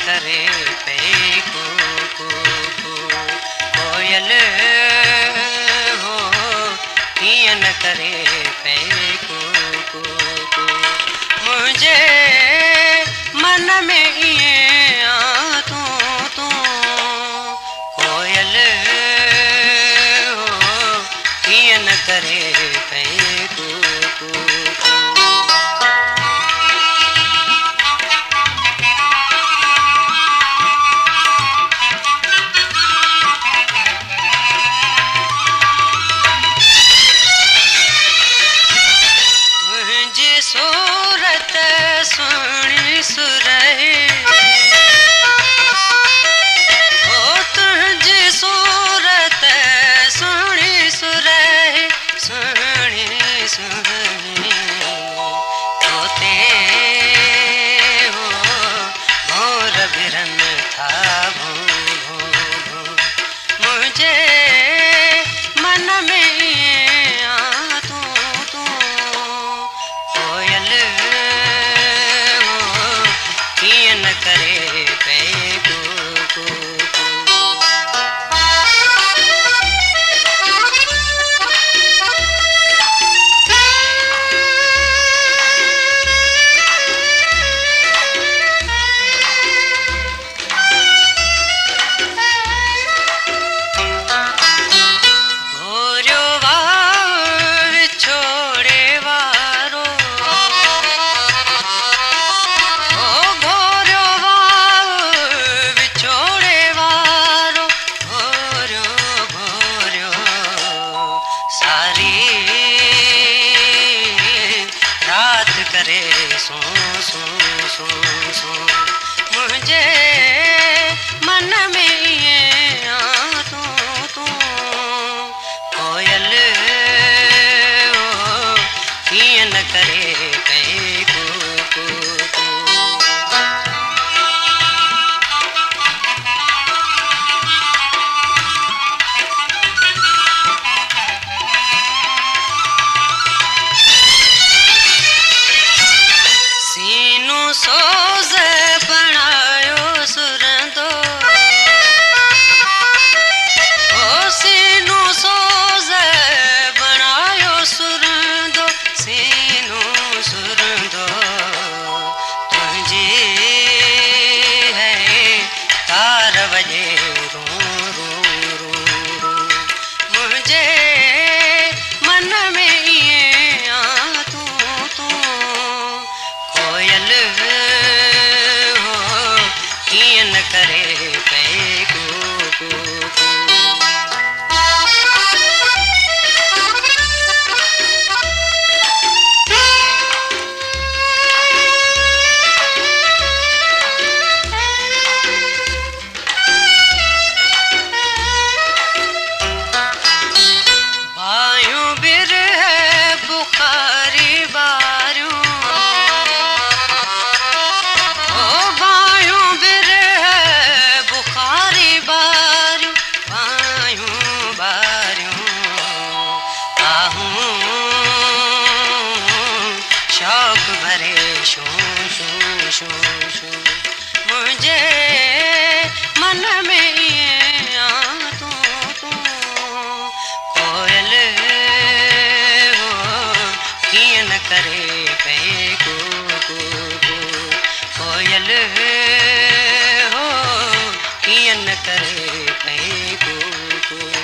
करे पे को कोयल हो किया न करे पे को मुझे मन में ये आ तू कोयल हो किया न करे पे को सूरत सुनी सुरही ओ तुझी सूरत सुनी सुरही सुनी सुनी होते हो भोर बिरन था भो भो मुझे मन में आ तू कोयल हो किया न करे पे को करे सो सो सो सो मुझे मन में ये आ तू कोयल हो किया न करे पे को सोज बनायो सुरंदो ओ सीनू सोज बनायो सुरंदो सीनू सुरंदो तुझे है तार बजे रो रो रो रो मुझे मन में ये आ तू कोयल हो किया न करे पे को बायूं बिर है बुखारी बारू शौक भरे शो शो शो शो मुझे मन में ये आ तू कोयल हो किया न करे पे को कोयल हो किया न करे पे को